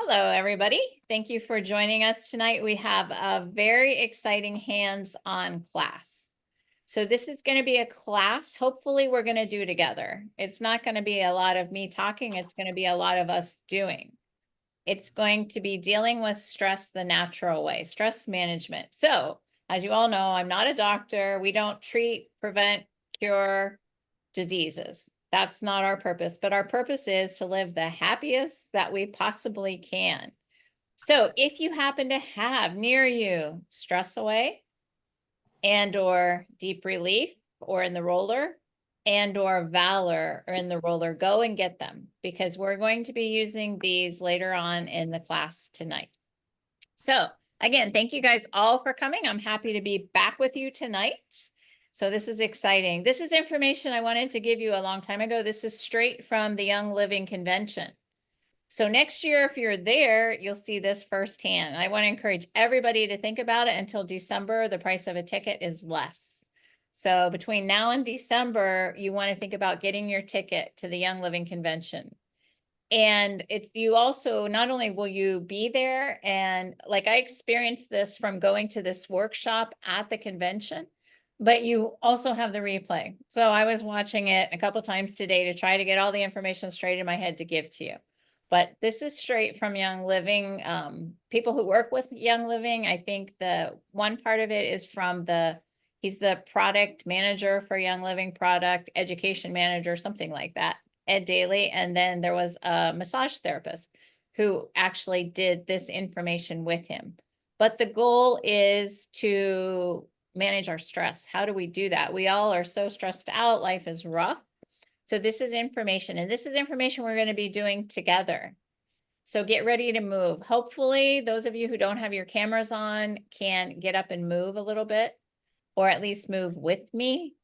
Hello, everybody. Thank you for joining us tonight. We have a very exciting hands-on class. So this is going to be a class, hopefully we're going to do together. It's not going to be a lot of me talking, it's going to be a lot of us doing. It's going to be dealing with stress the natural way, stress management. So as you all know, I'm not a doctor. We don't treat, prevent, cure diseases. That's not our purpose, but our purpose is to live the happiest that we possibly can. So if you happen to have near you Stress Away and or Deep Relief or in the roller and or Valor or in the roller, go and get them because we're going to be using these later on in the class tonight. So again, thank you guys all for coming. I'm happy to be back with you tonight. So this is exciting. This is information I wanted to give you a long time ago. This is straight from the Young Living Convention. So next year, if you're there, you'll see this firsthand. I want to encourage everybody to think about it until December. The price of a ticket is less. So between now and December, you want to think about getting your ticket to the Young Living Convention. And it's you also, not only will you be there, and like I experienced this from going to this workshop at the convention, but you also have the replay. So I was watching it a couple times today to try to get all the information straight in my head to give to you. But this is straight from Young Living. People who work with Young Living, I think the one part of it is from he's the product manager for Young Living, product education manager, something like that. Ed Daly, and then there was a massage therapist who actually did this information with him. But the goal is to manage our stress. How do we do that? We all are so stressed out. Life is rough. So this is information, and this is information we're going to be doing together. So get ready to move. Hopefully, those of you who don't have your cameras on can get up and move a little bit, or at least move with me.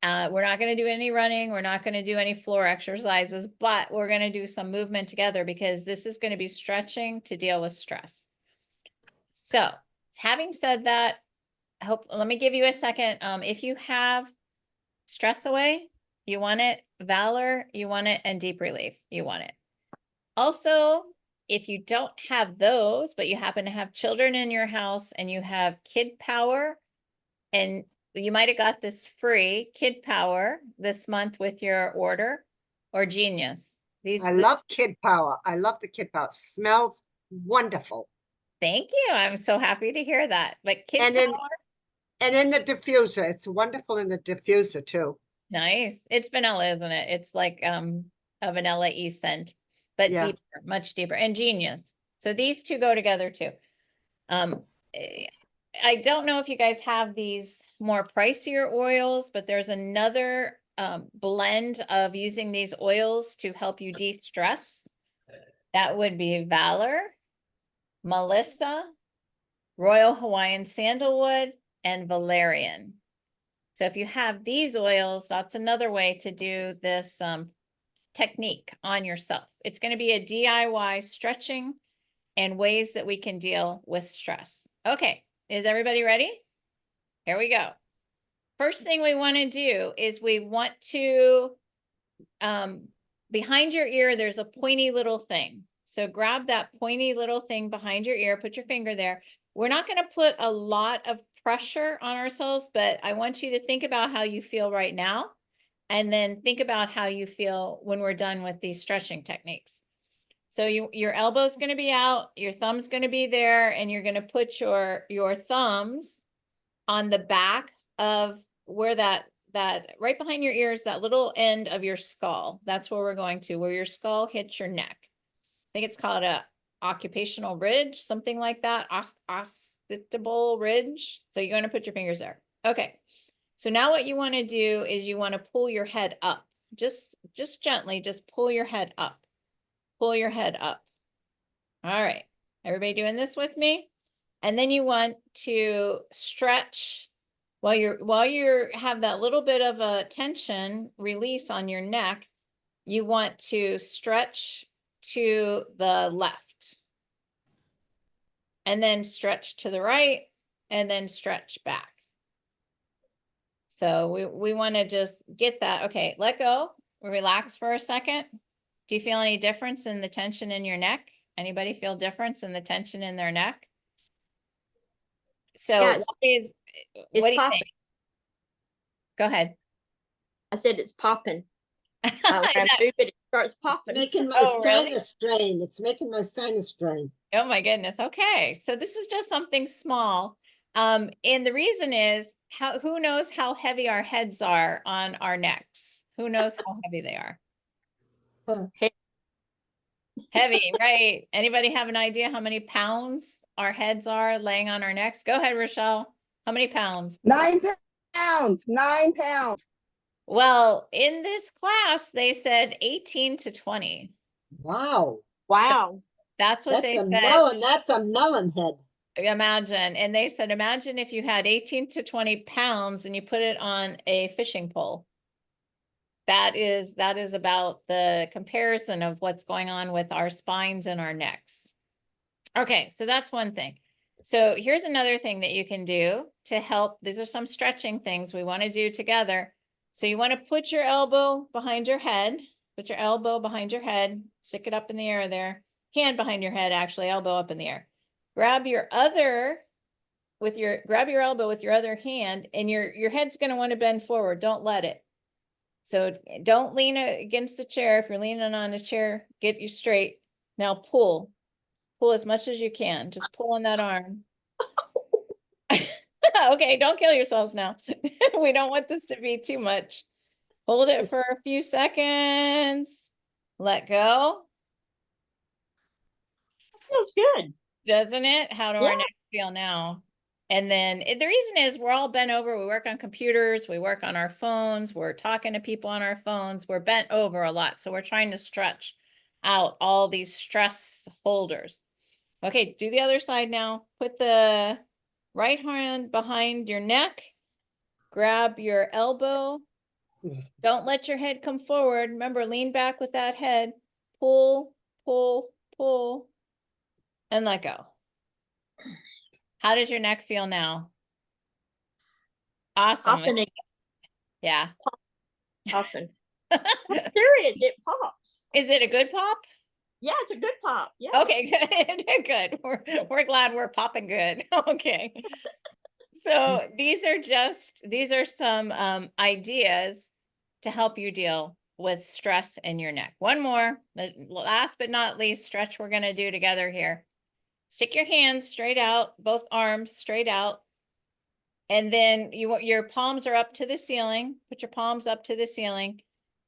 We're not going to do any running. We're not going to do any floor exercises, but we're going to do some movement together because this is going to be stretching to deal with stress. So having said that, let me give you a second. If you have Stress Away, you want it, Valor, you want it, and Deep Relief, you want it. Also, if you don't have those, but you happen to have children in your house and you have Kid Power, and you might have got this free, Kid Power, this month with your order, or Genius. I love Kid Power. I love the Kid Power. Smells wonderful. Thank you. I'm so happy to hear that. But Kid And Power, in the diffuser, it's wonderful in the diffuser too. nice. It's vanilla, isn't it? It's like a vanilla-y scent, but Yeah. deeper, much deeper. And Genius. So these two go together too. I don't know if you guys have these more pricier oils, but there's another blend of using these oils to help you de-stress. That would be Valor, Melissa, Royal Hawaiian Sandalwood, and Valerian. So if you have these oils, that's another way to do this technique on yourself. It's going to be a DIY stretching and ways that we can deal with stress. Okay, is everybody ready? Here we go. First thing we want to do is we want to, behind your ear, there's a pointy little thing. So grab that pointy little thing behind your ear, put your finger there. We're not going to put a lot of pressure on ourselves, but I want you to think about how you feel right now, and then think about how you feel when we're done with these stretching techniques. So your elbow's going to be out, your thumb's going to be there, and you're going to put your thumbs on the back of where that right behind your ears, that little end of your skull. That's where we're going to, where your skull hits your neck. I think it's called a occipital ridge, something like that, occipital ridge. So you're going to put your fingers there. Okay. So now what you want to do is you want to pull your head up. Just gently, just pull your head up. Pull your head up. All right. Everybody doing this with me? And then you want to stretch while you have that little bit of a tension release on your neck. You want to stretch to the left, and then stretch to the right, and then stretch back. So we want to just get that. Okay, let go. Relax for a second. Do you feel any difference in the tension in your neck? Anybody feel difference in the tension in their neck? So Yeah, what is, It's what do you think? popping. Go ahead. I said it's popping. When I I know. move it, it starts It's popping. making my Oh, really? sinus drain. It's making my sinus drain. Oh my goodness. Okay. So this is just something small. And the reason is who knows how heavy our heads are on our necks? Who knows how heavy they are? Huh. Heavy, right? Anybody have an idea how many pounds our heads are laying on our necks? Go ahead, Rochelle. How many pounds? 9 pounds, 9 pounds. Well, in this class, they said 18 to 20. Wow. Wow. That's what That's they a said. melon. That's a melon head. Imagine. And they said, imagine if you had 18 to 20 pounds and you put it on a fishing pole. That is about the comparison of what's going on with our spines and our necks. Okay, so that's one thing. So here's another thing that you can do to help. These are some stretching things we want to do together. So you want to put your elbow behind your head, put your elbow behind your head, stick it up in the air there, hand behind your head, actually, elbow up in the air. Grab your elbow with your other hand, and your head's going to want to bend forward. Don't let it. So don't lean against the chair. If you're leaning on a chair, get you straight. Now pull as much as you can. Just pull on that arm. Okay, don't kill yourselves now. We don't want this to be too much. Hold it for a few seconds. Let go. Feels good. Doesn't it? How do our Yeah. necks feel now? And then the reason is we're all bent over. We work on computers, we work on our phones, we're talking to people on our phones, we're bent over a lot. So we're trying to stretch out all these stress holders. Okay, do the other side now. Put the right hand behind your neck. Grab your elbow. Don't let your head come forward. Remember, lean back with that head. Pull, pull, pull, and let go. How does your neck feel now? Awesome. Popping again. Yeah. Popping. I'm serious. It pops. Is it a good pop? Yeah, it's a good pop. Yeah. Okay, good. Good. We're glad we're popping good. Okay. So these are some ideas to help you deal with stress in your neck. One more, the last but not least stretch we're going to do together here. Stick your hands straight out, both arms straight out. And then your palms are up to the ceiling. Put your palms up to the ceiling.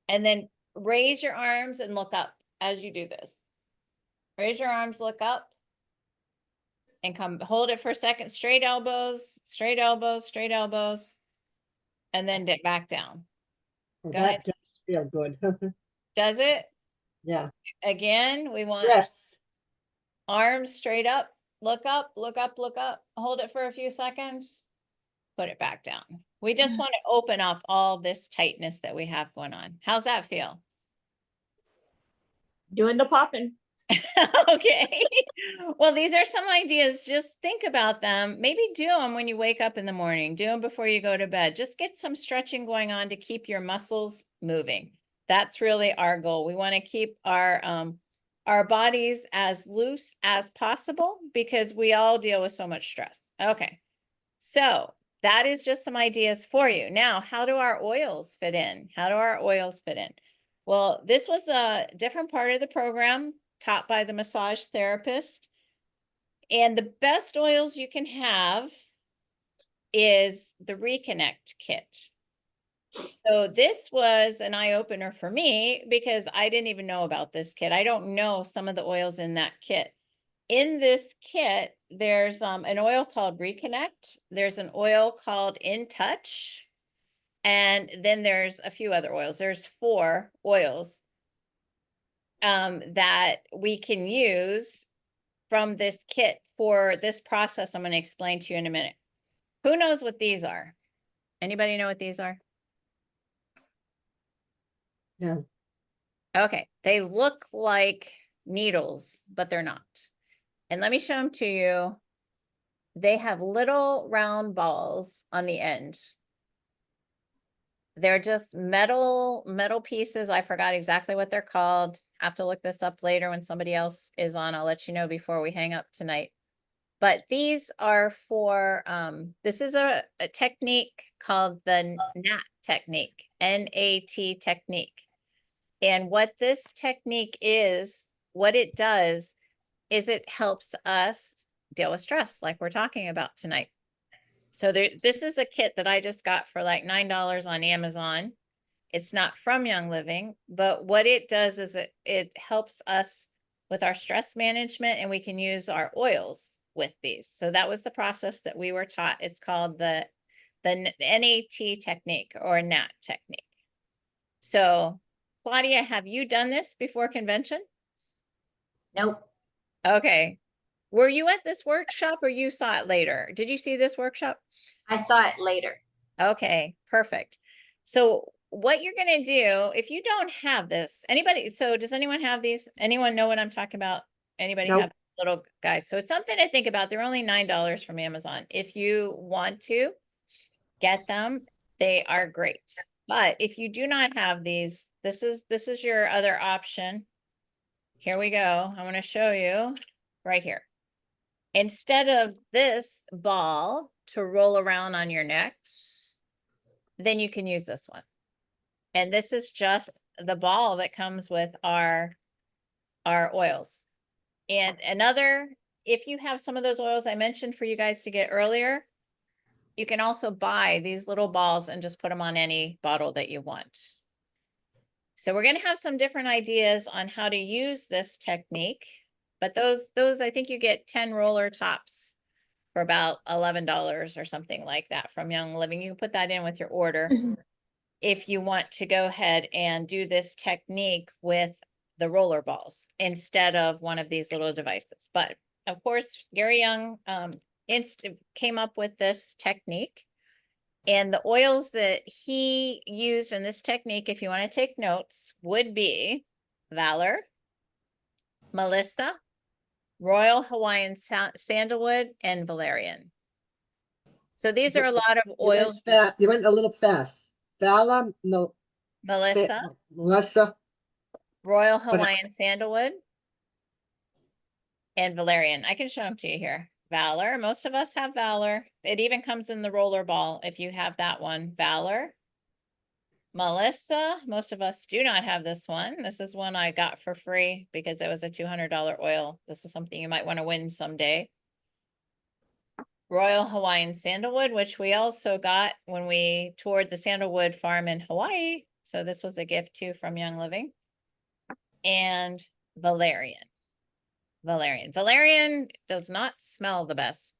And then raise your arms and look up as you do this. Raise your arms, look up. And hold it for a second. Straight elbows, straight elbows, straight elbows. And then dip back down. Well, Go ahead. that does feel good. Does it? Yeah. Again, we want Yes. arms straight up, look up, look up, look up. Hold it for a few seconds. Put it back down. We just want to open up all this tightness that we have going on. How's that feel? Doing the popping. Okay. Well, these are some ideas. Just think about them. Maybe do them when you wake up in the morning. Do them before you go to bed. Just get some stretching going on to keep your muscles moving. That's really our goal. We want to keep our bodies as loose as possible because we all deal with so much stress. Okay. So that is just some ideas for you. Now, how do our oils fit in? How do our oils fit in? Well, this was a different part of the program taught by the massage therapist. And the best oils you can have is the Reconnect kit. So this was an eye-opener for me because I didn't even know about this kit. I don't know some of the oils in that kit. In this kit, there's an oil called Reconnect. There's an oil called In Touch. And then there's a few other oils. There's 4 oils that we can use from this kit for this process I'm going to explain to you in a minute. Who knows what these are? Anybody know what these are? No. Okay, they look like needles, but they're not. And let me show them to you. They have little round balls on the end. They're just metal pieces. I forgot exactly what they're called. have to look this up later when somebody else is on. I'll let you know before we hang up tonight. But these are for, this is a technique called the NAT technique, N-A-T technique. And what this technique is, what it does is it helps us deal with stress like we're talking about tonight. So this is a kit that I just got for like $9 on Amazon. It's not from Young Living, but what it does is it helps us with our stress management, and we can use our oils with these. So that was the process that we were taught. It's called the NAT technique or NAT technique. So Claudia, have you done this before convention? Nope. Okay. Were you at this workshop or you saw it later? Did you see this workshop? I saw it later. Okay, perfect. So what you're going to do, if you don't have this, anybody, so does anyone have these? Anyone know what I'm talking about? Anybody Nope. have little guys? So it's something to think about. They're only $9 from Amazon. If you want to get them, they are great. But if you do not have these, this is your other option. Here we go. I want to show you right here. Instead of this ball to roll around on your necks, then you can use this one. And this is just the ball that comes with our oils. And another, if you have some of those oils I mentioned for you guys to get earlier, you can also buy these little balls and just put them on any bottle that you want. So we're going to have some different ideas on how to use this technique, but those I think you get 10 roller tops for about $11 or something like that from Young Living. You can put that in with your order if you want to go ahead and do this technique with the roller balls instead of one of these little devices. But of course, Gary Young came up with this technique, and the oils that he used in this technique, if you want to take notes, would be Valor, Melissa, Royal Hawaiian Sandalwood, and Valerian. So these are a lot of oils. You went a little fast. Vala, Melissa, Melissa, Royal Hawaiian Sandalwood, and Valerian. I can show them to you here. Valor, most of us have Valor. It even comes in the roller ball if you have that one. Valor. Melissa, most of us do not have this one. This is one I got for free because it was a $200 oil. This is something you might want to win someday. Royal Hawaiian Sandalwood, which we also got when we toured the sandalwood farm in Hawaii. So this was a gift too from Young Living. And Valerian. Valerian does not smell the best,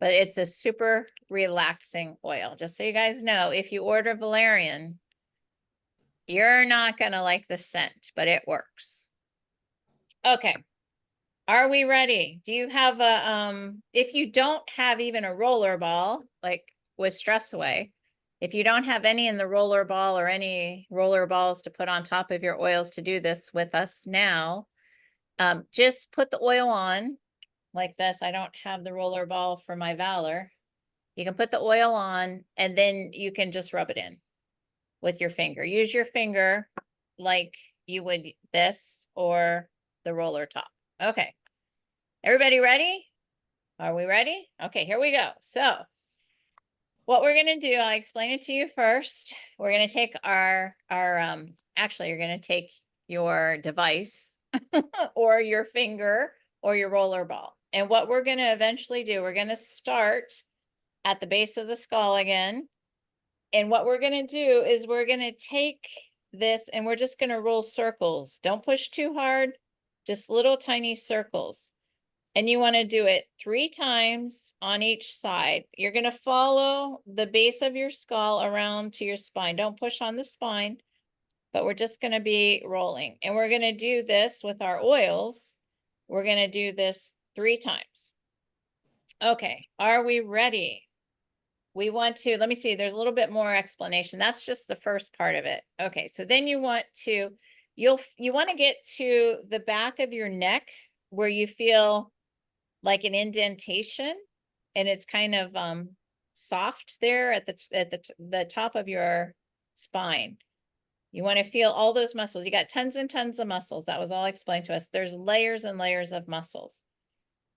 but it's a super relaxing oil. Just so you guys know, if you order Valerian, you're not going to like the scent, but it works. Okay. Are we ready? Do you have a, if you don't have even a roller ball, like with Stress Away, if you don't have any in the roller ball or any roller balls to put on top of your oils to do this with us now, just put the oil on like this. I don't have the roller ball for my Valor. You can put the oil on and then you can just rub it in with your finger. Use your finger like you would this or the roller top. Okay. Everybody ready? Are we ready? Okay, here we go. So what we're going to do, I'll explain it to you first. We're going to take actually you're going to take your device or your finger or your roller ball. And what we're going to eventually do, we're going to start at the base of the skull again. And what we're going to do is we're going to take this and we're just going to roll circles. Don't push too hard, just little tiny circles. And you want to do it 3 times on each side. You're going to follow the base of your skull around to your spine. Don't push on the spine, but we're just going to be rolling. And we're going to do this with our oils. We're going to do this 3 times. Okay, are we ready? We want to, let me see, there's a little bit more explanation. That's just the first part of it. Okay, so then you want to, you want to get to the back of your neck where you feel like an indentation, and it's kind of soft there at the top of your spine. You want to feel all those muscles. You got tons and tons of muscles. That was all explained to us. There's layers and layers of muscles.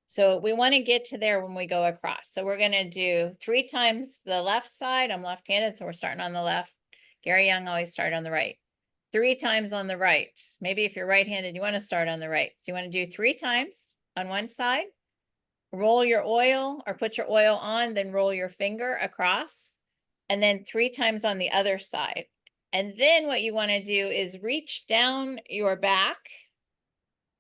So we want to get to there when we go across. So we're going to do 3 times the left side. I'm left-handed, so we're starting on the left. Gary Young always started on the right. 3 times on the right. Maybe if you're right-handed, you want to start on the right. So you want to do 3 times on one side. Roll your oil or put your oil on, then roll your finger across. And then 3 times on the other side. And then what you want to do is reach down your back.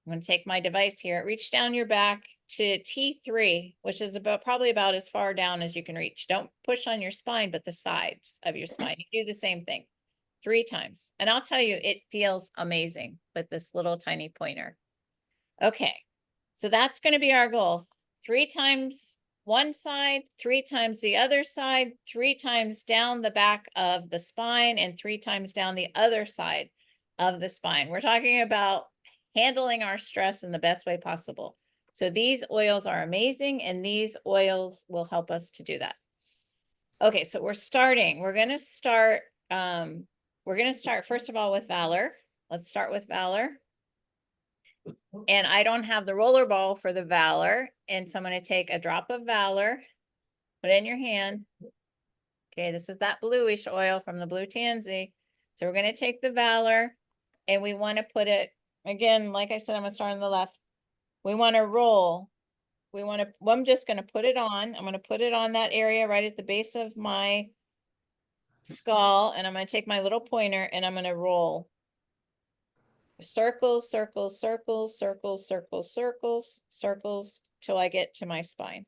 I'm going to take my device here. Reach down your back to T3, which is probably about as far down as you can reach. Don't push on your spine, but the sides of your spine. You do the same thing 3 times. And I'll tell you, it feels amazing with this little tiny pointer. Okay, so that's going to be our goal. 3 times one side, 3 times the other side, 3 times down the back of the spine, and 3 times down the other side of the spine. We're talking about handling our stress in the best way possible. So these oils are amazing, and these oils will help us to do that. Okay, so we're starting. We're going to start first of all with Valor. Let's start with Valor. And I don't have the roller ball for the Valor. And so I'm going to take a drop of Valor, put it in your hand. Okay, this is that bluish oil from the Blue Tansy. So we're going to take the Valor and we want to put it, again, like I said, I'm going to start on the left. We want to roll. I'm just going to put it on. I'm going to put it on that area right at the base of my skull. And I'm going to take my little pointer and I'm going to roll. Circles, circles, circles, circles, circles, circles, circles, till I get to my spine.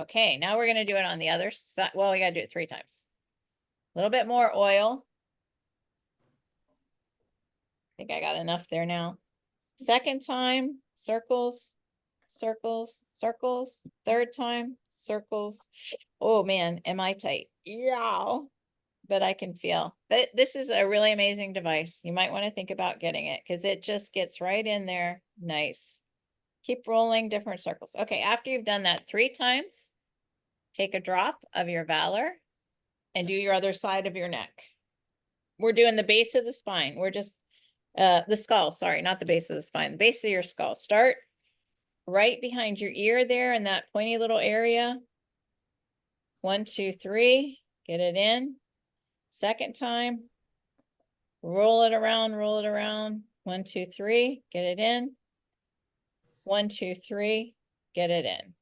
Okay, now we're going to do it on the other side. Well, we got to do it 3 times. A little bit more oil. I think I got enough there now. Second time, circles, circles, circles. Third time, circles. Oh man, am I tight? Yeah. But I can feel that this is a really amazing device. You might want to think about getting it because it just gets right in there. Nice. Keep rolling different circles. Okay, after you've done that 3 times, take a drop of your Valor and do your other side of your neck. We're doing the base of the spine. We're just the skull, sorry, not the base of the spine, the base of your skull. Start right behind your ear there in that pointy little area. 1, 2, 3, get it in. Second time, roll it around, roll it around. 1, 2, 3, get it in. 1, 2, 3, get it in.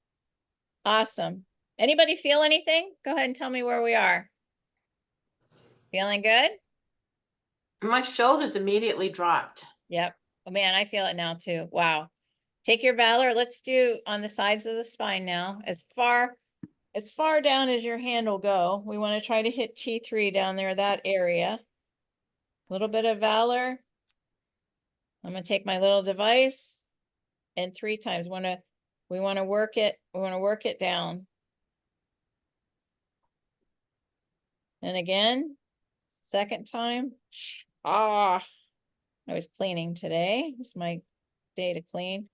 Awesome. Anybody feel anything? Go ahead and tell me where we are. Feeling good? My shoulders immediately dropped. Yep. Oh man, I feel it now too. Wow. Take your Valor. Let's do on the sides of the spine now. As far down as your hand will go. We want to try to hit T3 down there, that area. A little bit of Valor. I'm going to take my little device and 3 times. We want to work it. We want to work it down. And again, second time. I was cleaning today. It's my day to clean.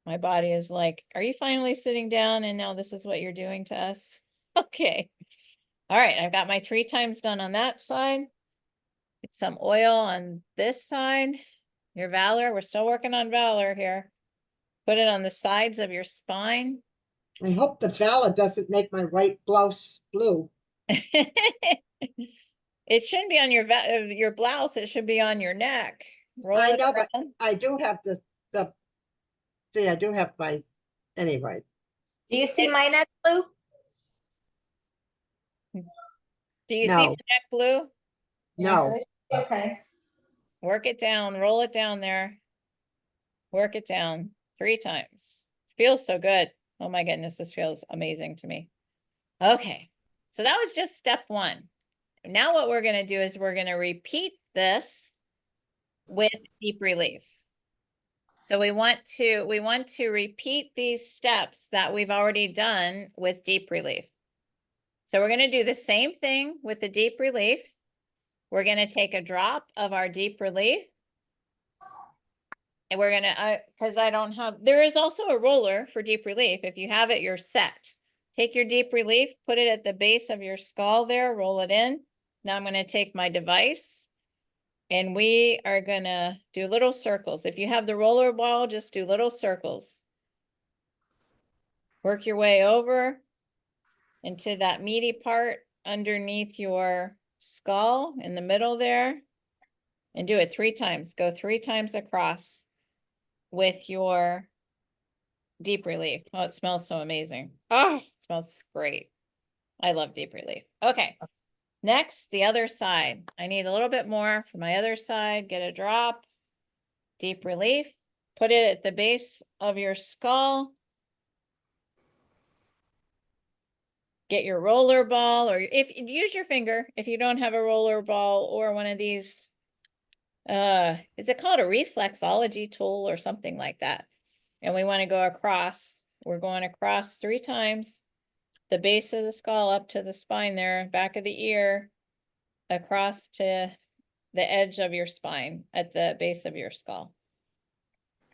My body is like, are you finally sitting down and now this is what you're doing to us? Okay. All right. I've got my 3 times done on that side. Get some oil on this side. Your Valor. We're still working on Valor here. Put it on the sides of your spine. I hope the Valor doesn't make my white blouse blue. It shouldn't be on your blouse. It should be on your neck. Roll I it know, but around. I do have see, I do have my, anyway. Do you see my neck blue? Do you see No. the neck blue? No, Okay. Work it down. Roll it down there. Work it down 3 times. It feels so good. Oh my goodness, this feels amazing to me. Okay, so that was just step 1. Now what we're going to do is we're going to repeat this with deep relief. So we want to repeat these steps that we've already done with deep relief. So we're going to do the same thing with the deep relief. We're going to take a drop of our deep relief. And we're going to, because there is also a roller for deep relief. If you have it, you're set. Take your deep relief, put it at the base of your skull there, roll it in. Now I'm gonna take my device and we are gonna do little circles. If you have the roller ball, just do little circles. Work your way over into that meaty part underneath your skull in the middle there. And do it 3 times. Go 3 times across with your deep relief. Oh, it smells so amazing. Oh, it smells great. I love deep relief. Okay. Next, the other side. I need a little bit more for my other side. Get a drop. Deep relief. Put it at the base of your skull. Get your roller ball, or if use your finger if you don't have a roller ball or one of these. Is it called a reflexology tool or something like that? And we want to go across. We're going across 3 times. The base of the skull up to the spine there, back of the ear, across to the edge of your spine at the base of your skull.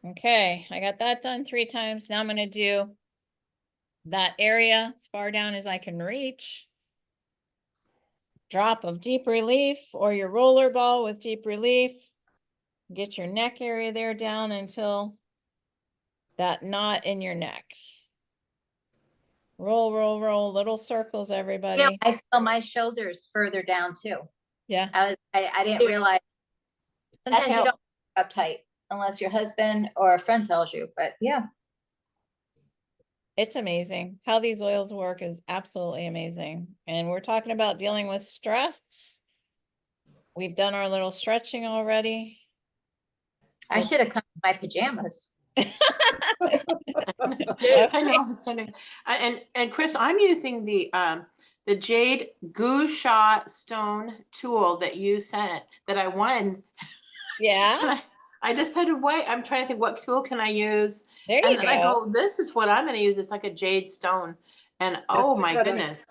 Okay, I got that done 3 times. Now I'm going to do that area as far down as I can reach. Drop of deep relief or your roller ball with deep relief. Get your neck area there down until that knot in your neck. Roll, roll, roll, little circles, everybody. Yeah, I feel my shoulders further down too. Yeah. I didn't realize. Sometimes you don't helped. uptight unless your husband or a friend tells you, but yeah. It's amazing. How these oils work is absolutely amazing. And we're talking about dealing with stress. We've done our little stretching already. I should have come in my pajamas. I know. It's so nice. And Chris, I'm using the jade goo shot stone tool that you sent that I won. Yeah, And I decided, wait, I'm trying to think, what tool can I use? there And you then I go. go, this is what I'm going to use. It's like a jade stone. And oh That's a my good idea. goodness.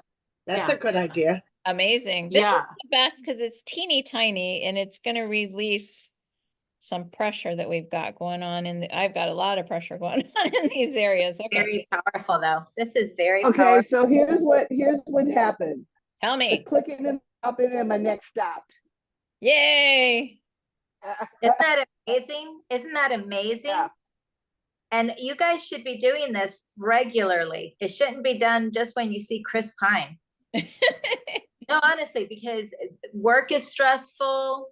That's Yeah. a good idea. Amazing. This is Yeah. the best because it's teeny tiny and it's going to release some pressure that we've got going on I've got a lot of pressure going on in these areas. Okay, Very powerful though. This is very Okay, powerful. so here's what happened. tell The me. clicking and popping and my neck stopped. Yay. Isn't that amazing? Isn't that amazing? Yeah. And you guys should be doing this regularly. It shouldn't be done just when you see Chris Pine. No, honestly, because work is stressful.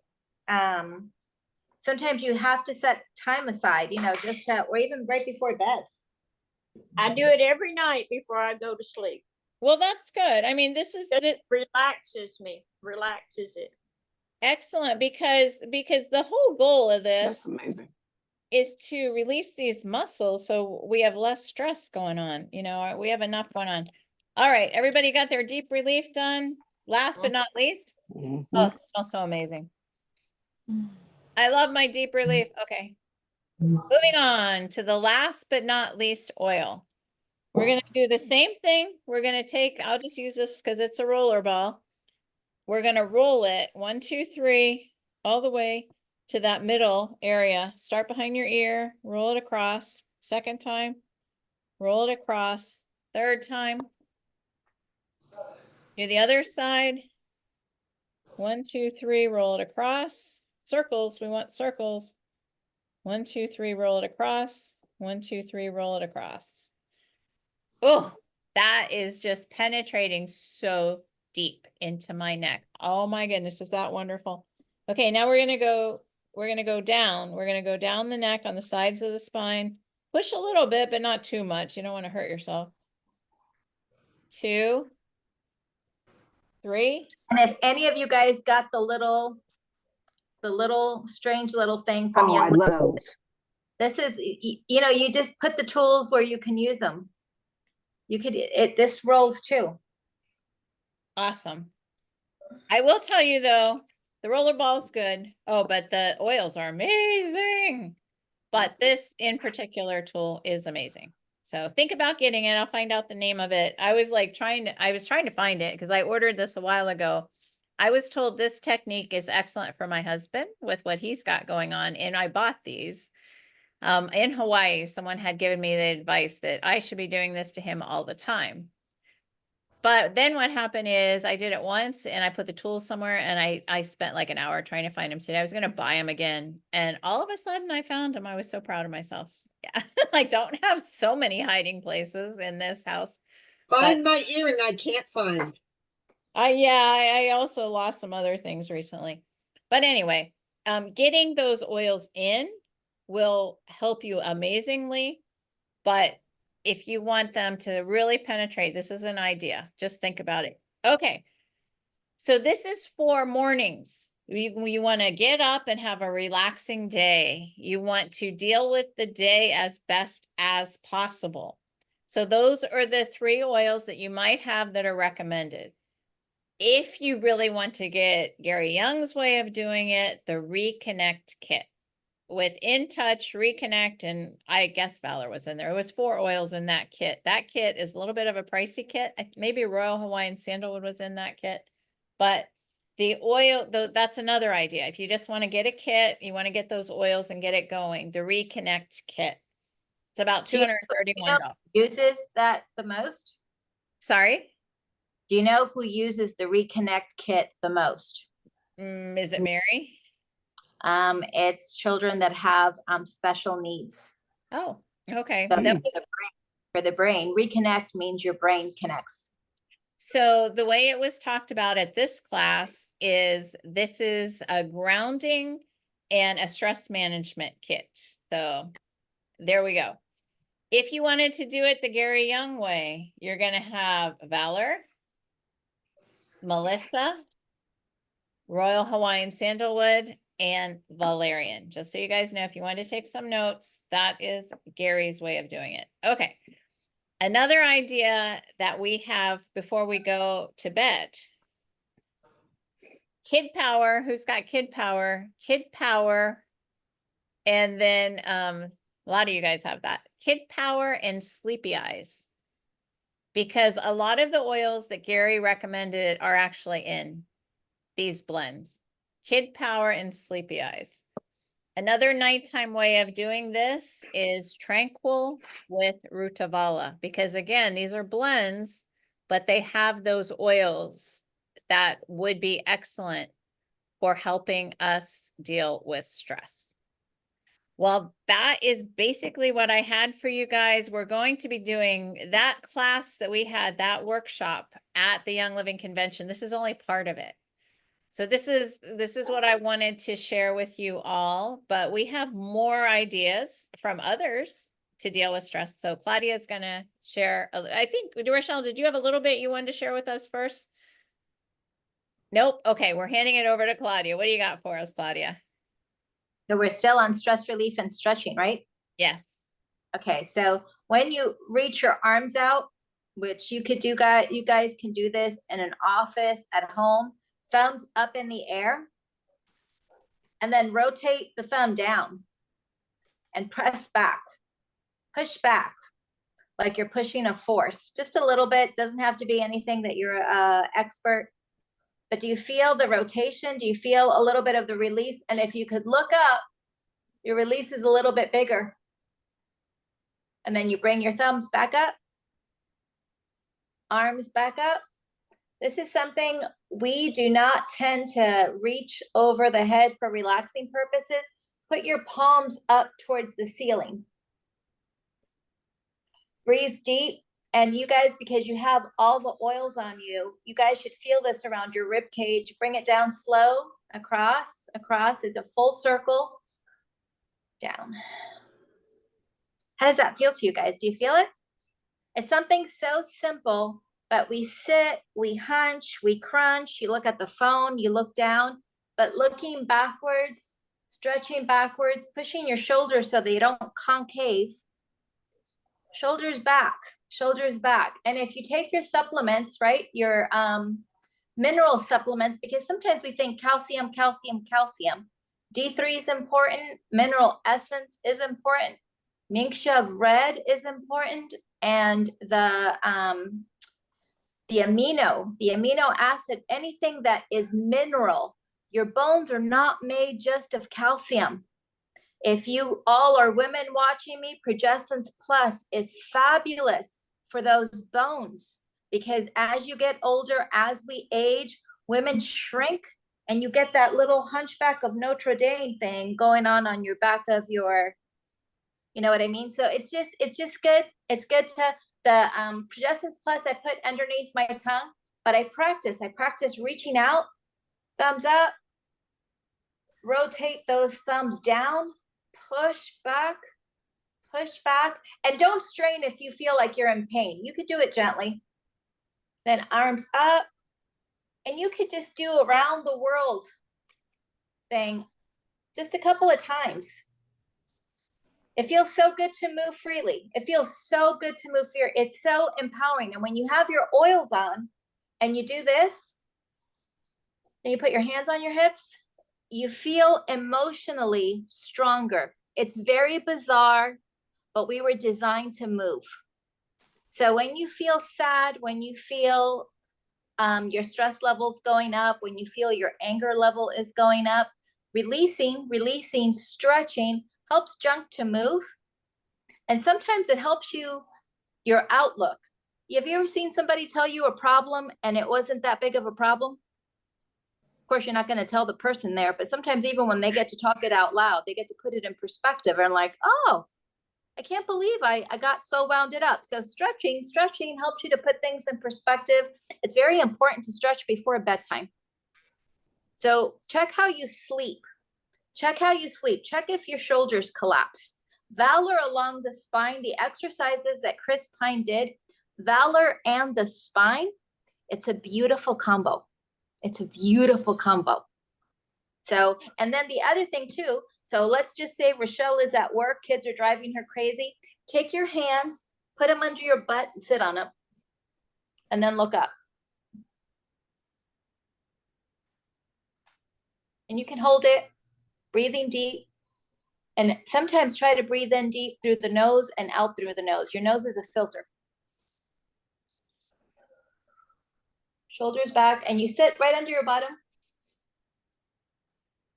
Sometimes you have to set time aside, just to, or even right before bed. I do it every night before I go to sleep. Well, that's good. I mean, this is the Relaxes me, relaxes it. excellent because the whole goal of this That's amazing. is to release these muscles so we have less stress going on. We have enough going on. All right, everybody got their deep relief done. Last but not least, Mhm. oh, it smells so amazing. I love my deep relief. Okay. Moving on to the last but not least oil. We're going to do the same thing. We're going to take, I'll just use this because it's a roller ball. We're going to roll it 1, 2, 3, all the way to that middle area. Start behind your ear, roll it across. Second time, roll it across. Third time, do the other side. 1, 2, 3, roll it across. Circles, we want circles. 1, 2, 3, roll it across. 1, 2, 3, roll it across. Oh, that is just penetrating so deep into my neck. Oh my goodness, is that wonderful? Okay, now we're gonna go down. We're gonna go down the neck on the sides of the spine. Push a little bit, but not too much. You don't want to hurt yourself. 2, 3. And if any of you guys got the little strange little thing from Oh, I you, love those. this is, you just put the tools where you can use them. This rolls too. Awesome. I will tell you though, the roller ball's good. Oh, but the oils are amazing. But this in particular tool is amazing. So think about getting it. I'll find out the name of it. I was trying to find it because I ordered this a while ago. I was told this technique is excellent for my husband with what he's got going on. And I bought these. In Hawaii, someone had given me the advice that I should be doing this to him all the time. But then what happened is I did it once and I put the tools somewhere and I spent like an hour trying to find them today. I was going to buy them again. And all of a sudden I found them. I was so proud of myself. Yeah. I don't have so many hiding places in this house. Find my earring I can't find. I also lost some other things recently. But anyway, getting those oils in will help you amazingly. But if you want them to really penetrate, this is an idea. Just think about it. Okay. So this is for mornings. You want to get up and have a relaxing day. You want to deal with the day as best as possible. So those are the 3 oils that you might have that are recommended. If you really want to get Gary Young's way of doing it, the Reconnect kit with In Touch, Reconnect, and I guess Valor was in there. It was 4 oils in that kit. That kit is a little bit of a pricey kit. Maybe Royal Hawaiian Sandalwood was in that kit, but the oil, that's another idea. If you just want to get a kit, you want to get those oils and get it going, the Reconnect kit. It's about Do you- $231. Uses that the most? Sorry, Do you know who uses the Reconnect kit the most? is it Mary? It's children that have special needs. Oh, okay. So That was for the brain, Reconnect means your brain connects. So the way it was talked about at this class is this is a grounding and a stress management kit. So there we go. If you wanted to do it the Gary Young way, you're going to have Valor, Melissa, Royal Hawaiian Sandalwood, and Valerian. Just so you guys know, if you want to take some notes, that is Gary's way of doing it. Okay. Another idea that we have before we go to bed. Kid Power, who's got Kid Power? Kid Power. And then a lot of you guys have that. Kid Power and Sleepy Eyes. Because a lot of the oils that Gary recommended are actually in these blends. Kid Power and Sleepy Eyes. Another nighttime way of doing this is Tranquil with Rutavala, because again, these are blends, but they have those oils that would be excellent for helping us deal with stress. Well, that is basically what I had for you guys. We're going to be doing that class that we had, that workshop at the Young Living Convention. This is only part of it. So this is what I wanted to share with you all, but we have more ideas from others to deal with stress. So Claudia is going to share. I think, Rochelle, did you have a little bit you wanted to share with us first? Nope. Okay, we're handing it over to Claudia. What do you got for us, Claudia? So we're still on stress relief and stretching, right? Yes. Okay, so when you reach your arms out, which you could do, you guys can do this in an office, at home, thumbs up in the air, and then rotate the thumb down and press back, push back, like you're pushing a force, just a little bit. Doesn't have to be anything that you're an expert, but do you feel the rotation? Do you feel a little bit of the release? And if you could look up, your release is a little bit bigger. And then you bring your thumbs back up, arms back up. This is something we do not tend to reach over the head for relaxing purposes. Put your palms up towards the ceiling. Breathe deep. And you guys, because you have all the oils on you, you guys should feel this around your rib cage. Bring it down slow, across. It's a full circle. Down. How does that feel to you guys? Do you feel it? It's something so simple, but we sit, we hunch, we crunch, you look at the phone, you look down, but looking backwards, stretching backwards, pushing your shoulders so they don't concave. Shoulders back, shoulders back. And if you take your supplements, right, your mineral supplements, because sometimes we think calcium, calcium, calcium. D3 is important, mineral essence is important, Ningxia of red is important, and the amino acid, anything that is mineral. Your bones are not made just of calcium. If you all are women watching me, Progessence Plus is fabulous for those bones. Because as you get older, as we age, women shrink and you get that little hunchback of Notre Dame thing going on your back of your, you know what I mean? So it's just good. It's good to, the Progestins Plus I put underneath my tongue, but I practice reaching out, thumbs up, rotate those thumbs down, push back, and don't strain if you feel like you're in pain. You could do it gently. Then arms up, and you could just do around the world thing just a couple of times. It feels so good to move freely. It feels so good to move freely. It's so empowering. And when you have your oils on and you do this, and you put your hands on your hips, you feel emotionally stronger. It's very bizarre, but we were designed to move. So when you feel sad, when you feel your stress levels going up, when you feel your anger level is going up, releasing, stretching helps junk to move. And sometimes it helps your outlook. Have you ever seen somebody tell you a problem and it wasn't that big of a problem? Of course, you're not going to tell the person there, but sometimes even when they get to talk it out loud, they get to put it in perspective and like, oh, I can't believe I got so wounded up. So stretching helps you to put things in perspective. It's very important to stretch before bedtime. So check how you sleep. Check if your shoulders collapse. Valor along the spine, the exercises that Chris Pine did, Valor and the spine, it's a beautiful combo. So, and then the other thing too, so let's just say Rochelle is at work, kids are driving her crazy. Take your hands, put them under your butt and sit on them. And then look up. And you can hold it, breathing deep. And sometimes try to breathe in deep through the nose and out through the nose. Your nose is a filter. Shoulders back, and you sit right under your bottom.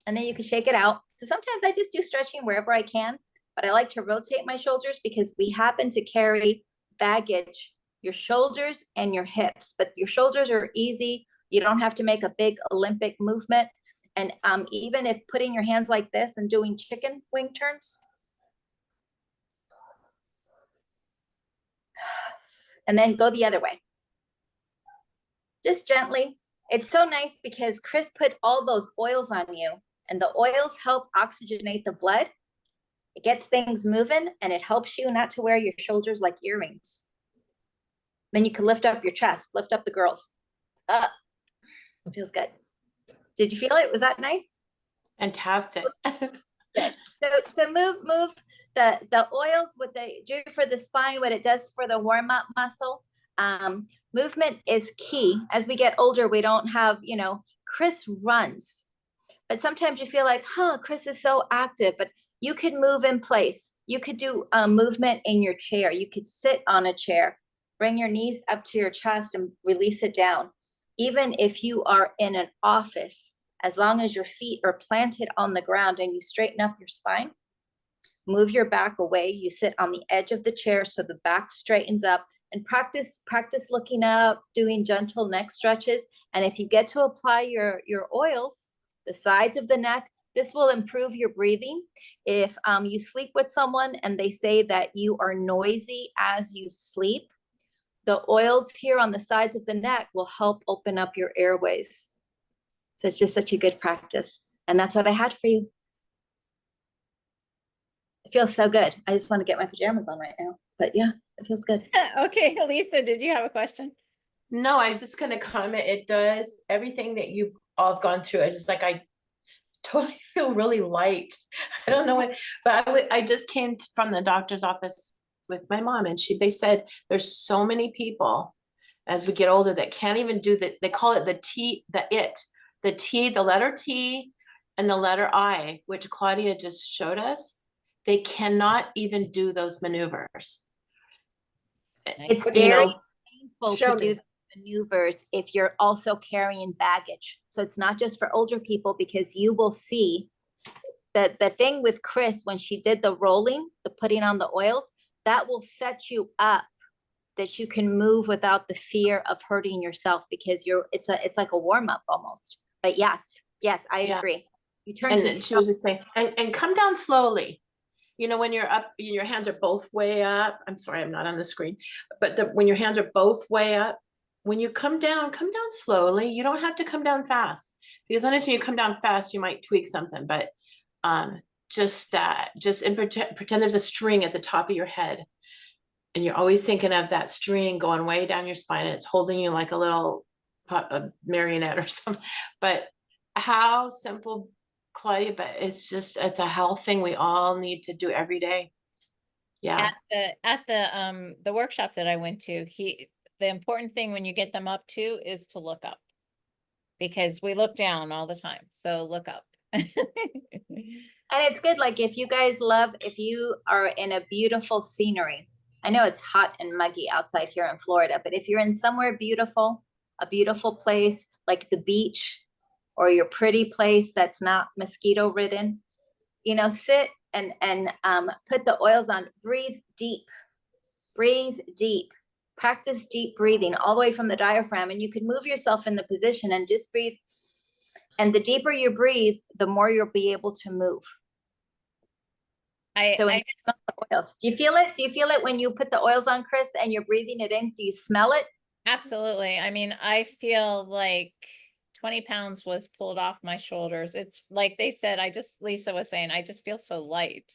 And then you can shake it out. So sometimes I just do stretching wherever I can, but I like to rotate my shoulders because we happen to carry baggage, your shoulders and your hips, but your shoulders are easy. You don't have to make a big Olympic movement. And even if putting your hands like this and doing chicken wing turns. And then go the other way. Just gently. It's so nice because Chris put all those oils on you, and the oils help oxygenate the blood. It gets things moving, and it helps you not to wear your shoulders like earrings. Then you can lift up your chest, lift up the girls. It feels good. Did you feel it? Was that nice? Fantastic. So move the oils, what they do for the spine, what it does for the warm-up muscle. Movement is key. As we get older, we don't have, Chris runs, but sometimes you feel like, Chris is so active, but you could move in place. You could do a movement in your chair. You could sit on a chair, bring your knees up to your chest and release it down. Even if you are in an office, as long as your feet are planted on the ground and you straighten up your spine, move your back away. You sit on the edge of the chair so the back straightens up, and practice looking up, doing gentle neck stretches. And if you get to apply your oils, the sides of the neck, this will improve your breathing. If you sleep with someone and they say that you are noisy as you sleep, the oils here on the sides of the neck will help open up your airways. So it's just such a good practice. And that's what I had for you. It feels so good. I just want to get my pajamas on right now. But yeah, it feels good. Okay, Lisa, did you have a question? No, I was just going to comment. It does everything that you all have gone through. I just I totally feel really light. I don't know what, but I just came from the doctor's office with my mom, and they said there's so many people as we get older that can't even do they call it the letter T and the letter I, which Claudia just showed us. They cannot even do those maneuvers. It's You very know, painful Show to do me. the maneuvers if you're also carrying baggage. So it's not just for older people, because you will see that the thing with Chris, when she did the rolling, the putting on the oils, that will set you up that you can move without the fear of hurting yourself because it's like a warm up almost. But yes, I Yeah. agree. You turn And to then she was just saying, and come down slowly. You know, when you're up, your hands are both way up. I'm sorry, I'm not on the screen, but when your hands are both way up, when you come down slowly. You don't have to come down fast, because honestly, you come down fast, you might tweak something, but just pretend there's a string at the top of your head. And you're always thinking of that string going way down your spine, and it's holding you like a little a marionette or something. But how simple, Claudia, but it's a health thing we all need to do every day. Yeah. At the workshop that I went to, the important thing when you get them up too is to look up. Because we look down all the time, so look up. And it's good, like if you are in a beautiful scenery, I know it's hot and muggy outside here in Florida, but if you're in somewhere beautiful, a beautiful place like the beach or your pretty place that's not mosquito ridden, sit and put the oils on, breathe deep, practice deep breathing all the way from the diaphragm, and you can move yourself in the position and just breathe. And the deeper you breathe, the more you'll be able to move. So when you smell the oils, do you feel it? Do you feel it when you put the oils on, Chris, and you're breathing it in? Do you smell it? Absolutely. I mean, I feel like 20 pounds was pulled off my shoulders. It's like they said, Lisa was saying, I just feel so light.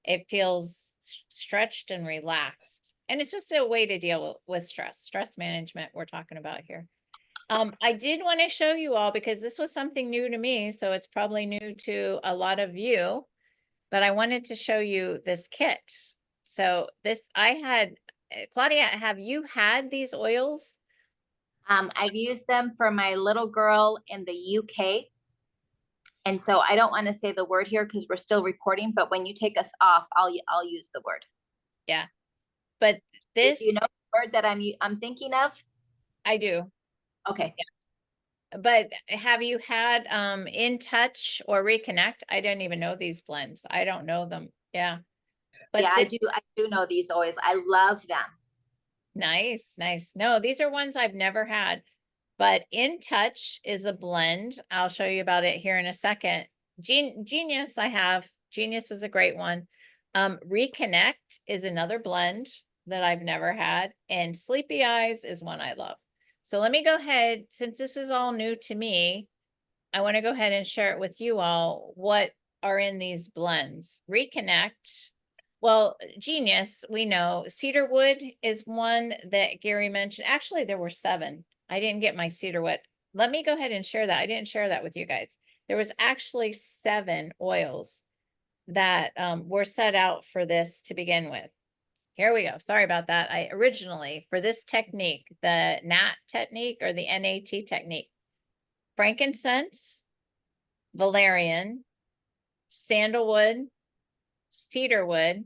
It feels stretched and relaxed. And it's just a way to deal with stress management we're talking about here. I did want to show you all because this was something new to me. So it's probably new to a lot of you, but I wanted to show you this kit. So Claudia, have you had these oils? I've used them for my little girl in the UK. And so I don't want to say the word here because we're still recording, but when you take us off, I'll use the word. Yeah. But this, Do you know the word that I'm thinking of? I do. Okay. Yeah. But have you had In Touch or Reconnect? I didn't even know these blends. I don't know them. Yeah. But yeah, I do know these oils. I love them. Nice. No, these are ones I've never had. But In Touch is a blend. I'll show you about it here in a second. Genius I have. Genius is a great one. Reconnect is another blend that I've never had. And Sleepy Eyes is one I love. So let me go ahead, since this is all new to me, I want to go ahead and share it with you all what are in these blends. Reconnect. Well, Genius, we know. Cedarwood is one that Gary mentioned. Actually, there were 7. I didn't get my cedarwood. Let me go ahead and share that. I didn't share that with you guys. There was actually 7 oils that were set out for this to begin with. Here we go. Sorry about that. I originally, for this technique, the NAT technique or the NAT technique, frankincense, valerian, sandalwood, cedarwood,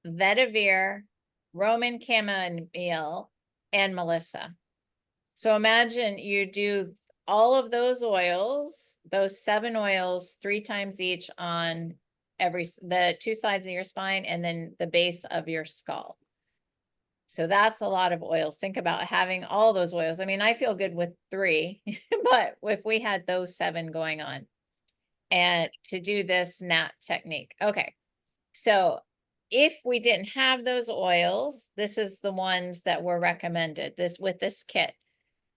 vetiver, Roman chamomile, and Melissa. So imagine you do all of those oils, those 7 oils, 3 times each on the 2 sides of your spine and then the base of your skull. So that's a lot of oils. Think about having all those oils. I mean, I feel good with 3, but if we had those 7 going on and to do this NAT technique. Okay. So if we didn't have those oils, this is the ones that were recommended with this kit.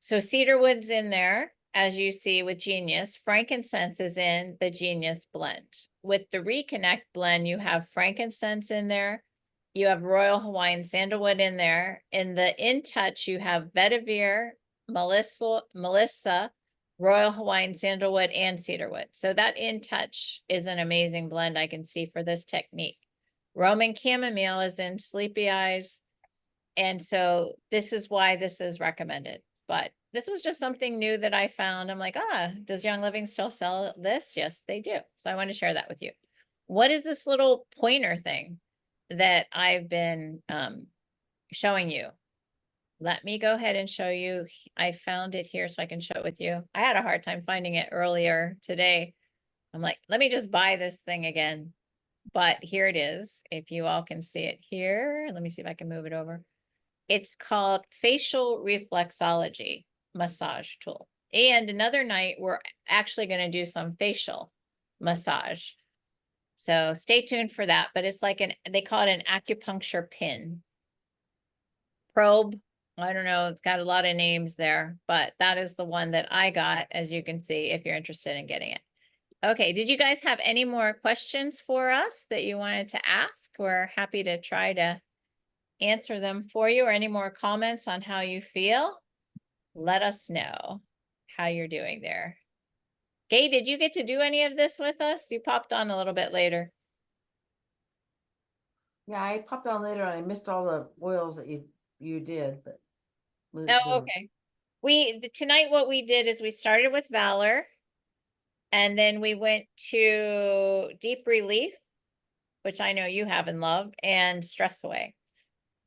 So cedarwood's in there, as you see with Genius. Frankincense is in the Genius blend. With the Reconnect blend, you have frankincense in there. You have Royal Hawaiian Sandalwood in there. In the In Touch, you have vetiver, Melissa, Royal Hawaiian Sandalwood, and cedarwood. So that In Touch is an amazing blend I can see for this technique. Roman chamomile is in Sleepy Eyes. And so this is why this is recommended. But this was just something new that I found. I'm like, does Young Living still sell this? Yes, they do. So I want to share that with you. What is this little pointer thing that I've been showing you? Let me go ahead and show you. I found it here so I can show it with you. I had a hard time finding it earlier today. I'm like, let me just buy this thing again. But here it is. If you all can see it here, let me see if I can move it over. It's called facial reflexology massage tool. And another night, we're actually going to do some facial massage. So stay tuned for that. But it's like they call it an acupuncture pin. Probe. I don't know. It's got a lot of names there, but that is the one that I got, as you can see, if you're interested in getting it. Okay. Did you guys have any more questions for us that you wanted to ask? We're happy to try to answer them for you, or any more comments on how you feel. Let us know how you're doing there. Gay, did you get to do any of this with us? You popped on a little bit later. Yeah, I popped on later and I missed all the oils that you did, but. we'll do Oh, 'em. okay. Tonight what we did is we started with Valor, and then we went to Deep Relief, which I know you have and love, and Stress Away.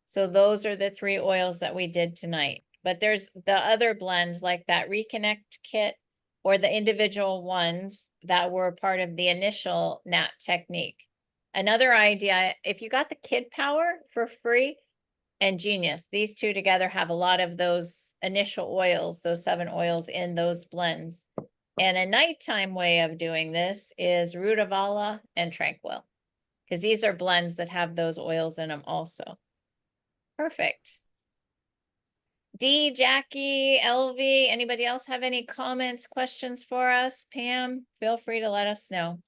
So those are the 3 oils that we did tonight. But there's the other blends like that Reconnect kit, or the individual ones that were part of the initial NAT technique. Another idea, if you got the Kid Power for free and Genius, these 2 together have a lot of those initial oils, those 7 oils in those blends. And a nighttime way of doing this is Rutavala and Tranquil, because these are blends that have those oils in them also. Perfect. Dee, Jackie, LV, anybody else have any comments, questions for us? Pam, feel free to let us know.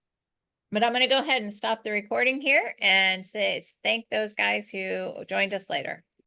But I'm going to go ahead and stop the recording here and thank those guys who joined us later.